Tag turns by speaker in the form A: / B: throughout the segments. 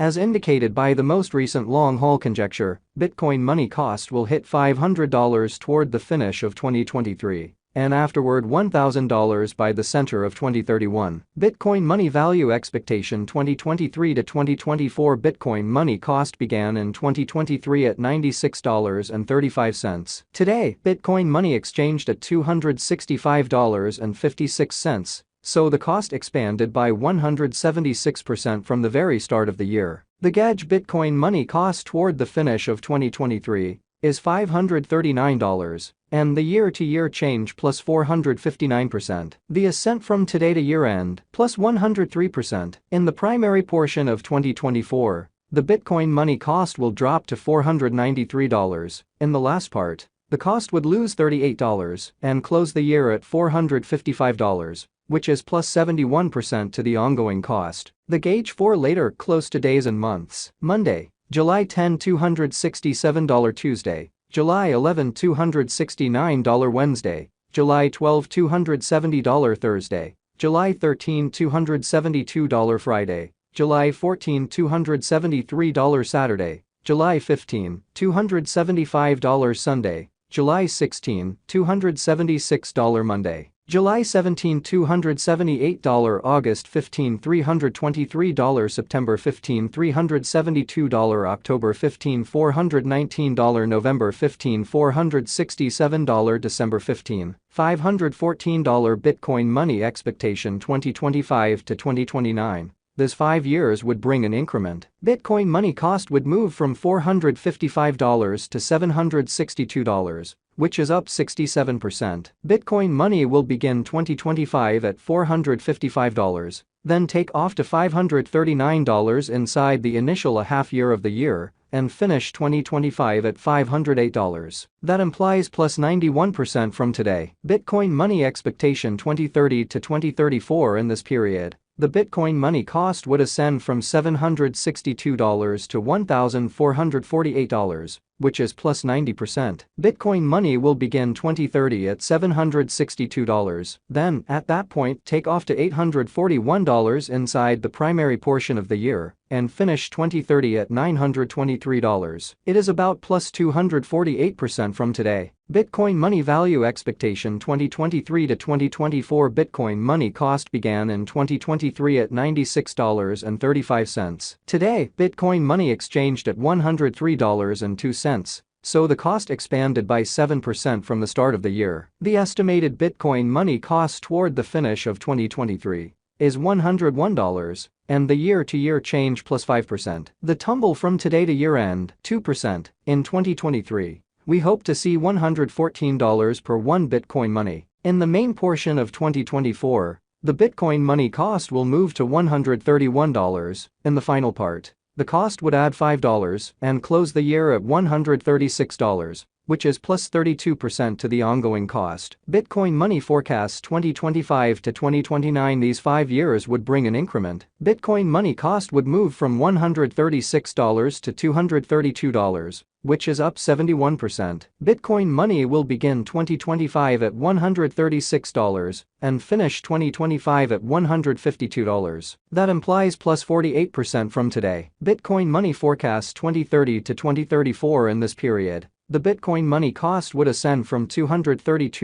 A: As indicated by the most recent long-haul conjecture, Bitcoin money cost will hit $500 toward the finish of 2023, and afterward $1,000 by the center of 2031. Bitcoin money value expectation 2023 to 2024 Bitcoin money cost began in 2023 at $96.35. Today, Bitcoin money exchanged at $265.56. So the cost expanded by 176% from the very start of the year. The gauge Bitcoin money cost toward the finish of 2023 is $539, and the year-to-year change plus 459%. The ascent from today to year-end plus 103%. In the primary portion of 2024, the Bitcoin money cost will drop to $493. In the last part, the cost would lose $38 and close the year at $455. Which is plus 71% to the ongoing cost. The gauge for later close to days and months. Monday, July 10, $267 Tuesday, July 11, $269 Wednesday, July 12, $270 Thursday, July 13, $272 Friday, July 14, $273 Saturday, July 15, $275 Sunday, July 16, $276 Monday. July 17, $278, August 15, $323, September 15, $372, October 15, $419, November 15, $467, December 15, $514 Bitcoin money expectation 2025 to 2029. This 5 years would bring an increment. Bitcoin money cost would move from $455 to $762. Which is up 67%. Bitcoin money will begin 2025 at $455, then take off to $539 inside the initial half year of the year, and finish 2025 at $508. That implies plus 91% from today. Bitcoin money expectation 2030 to 2034 in this period. The Bitcoin money cost would ascend from $762 to $1,448, which is plus 90%. Bitcoin money will begin 2030 at $762, then, at that point, take off to $841 inside the primary portion of the year, and finish 2030 at $923. It is about plus 248% from today. Bitcoin money value expectation 2023 to 2024 Bitcoin money cost began in 2023 at $96.35. Today, Bitcoin money exchanged at $103.02. So the cost expanded by 7% from the start of the year. The estimated Bitcoin money cost toward the finish of 2023 is $101, and the year-to-year change plus 5%. The tumble from today to year-end, 2%, in 2023. We hope to see $114 per 1 Bitcoin money. In the main portion of 2024, the Bitcoin money cost will move to $131. In the final part, the cost would add $5 and close the year at $136, which is plus 32% to the ongoing cost. Bitcoin money forecasts 2025 to 2029. These 5 years would bring an increment. Bitcoin money cost would move from $136 to $232, which is up 71%. Bitcoin money will begin 2025 at $136 and finish 2025 at $152. That implies plus 48% from today. Bitcoin money forecasts 2030 to 2034 in this period. The Bitcoin money cost would ascend from $232 to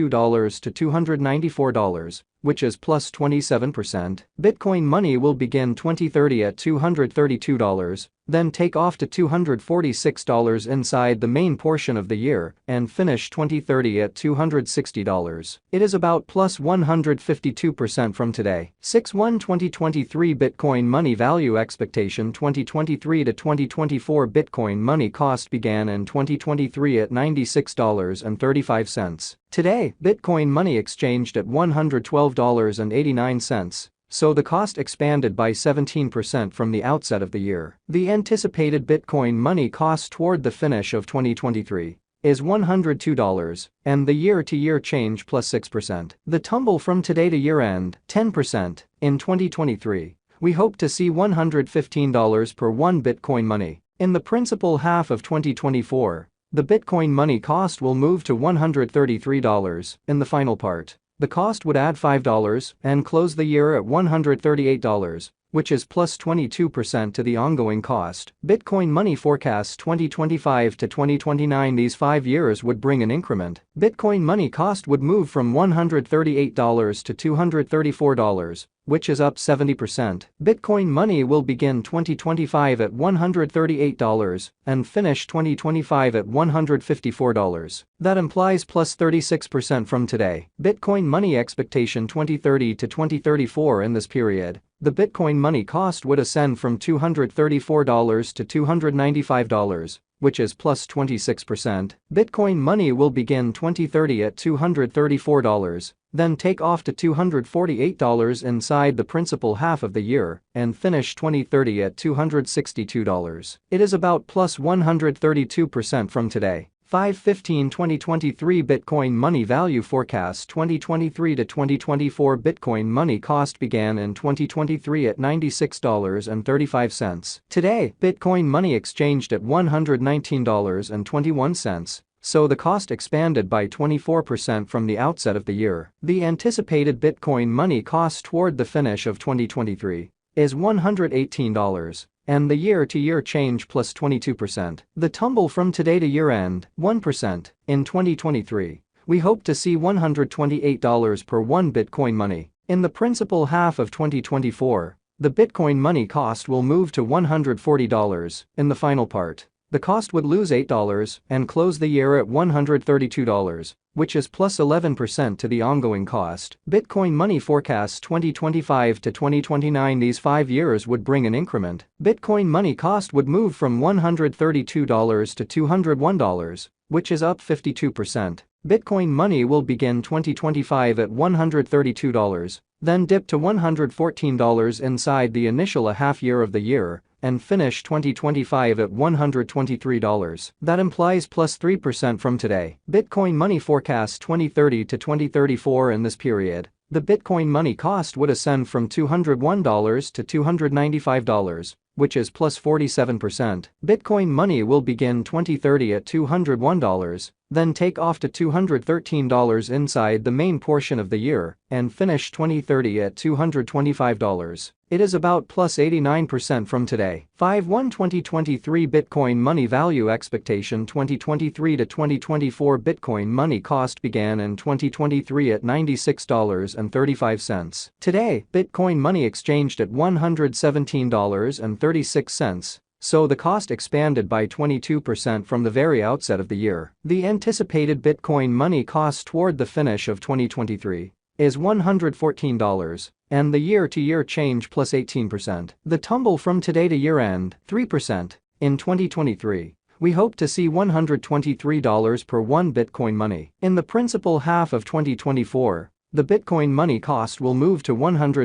A: $294, which is plus 27%. Bitcoin money will begin 2030 at $232, then take off to $246 inside the main portion of the year, and finish 2030 at $260. It is about plus 152% from today. 6/1/2023 Bitcoin money value expectation 2023 to 2024 Bitcoin money cost began in 2023 at $96.35. Today, Bitcoin money exchanged at $112.89. So the cost expanded by 17% from the outset of the year. The anticipated Bitcoin money cost toward the finish of 2023 is $102, and the year-to-year change plus 6%. The tumble from today to year-end, 10%, in 2023. We hope to see $115 per 1 Bitcoin money. In the principal half of 2024, the Bitcoin money cost will move to $133. In the final part, the cost would add $5 and close the year at $138, which is plus 22% to the ongoing cost. Bitcoin Money forecasts 2025 to 2029. These 5 years would bring an increment. Bitcoin Money cost would move from $138 to $234, which is up 70%. Bitcoin Money will begin 2025 at $138 and finish 2025 at $154. That implies plus 36% from today. Bitcoin Money expectation 2030 to 2034. In this period, the Bitcoin Money cost would ascend from $234 to $295, which is plus 26%. Bitcoin Money will begin 2030 at $234, then take off to $248 inside the principal half of the year, and finish 2030 at $262. It is about plus 132% from today. 5/15/2023 Bitcoin Money value forecast 2023 to 2024 Bitcoin Money cost began in 2023 at $96.35. Today, Bitcoin Money exchanged at $119.21, so the cost expanded by 24% from the outset of the year. The anticipated Bitcoin Money cost toward the finish of 2023 is $118. And the year-to-year change plus 22%. The tumble from today to year-end, 1%. In 2023, we hope to see $128 per 1 Bitcoin Money. In the principal half of 2024, the Bitcoin Money cost will move to $140. In the final part, the cost would lose $8 and close the year at $132, which is plus 11% to the ongoing cost. Bitcoin Money forecasts 2025 to 2029. These 5 years would bring an increment. Bitcoin Money cost would move from $132 to $201, which is up 52%. Bitcoin Money will begin 2025 at $132, then dip to $114 inside the initial half year of the year, and finish 2025 at $123. That implies plus 3% from today. Bitcoin Money forecasts 2030 to 2034. In this period, the Bitcoin Money cost would ascend from $201 to $295, which is plus 47%. Bitcoin Money will begin 2030 at $201, then take off to $213 inside the main portion of the year, and finish 2030 at $225. It is about plus 89% from today. 5/1/2023 Bitcoin Money value expectation 2023 to 2024 Bitcoin Money cost began in 2023 at $96.35. Today, Bitcoin Money exchanged at $117.36. So the cost expanded by 22% from the very outset of the year. The anticipated Bitcoin Money cost toward the finish of 2023 is $114, and the year-to-year change plus 18%. The tumble from today to year-end, 3%. In 2023, we hope to see $123 per 1 Bitcoin Money. In the principal half of 2024, the Bitcoin Money cost will move to $100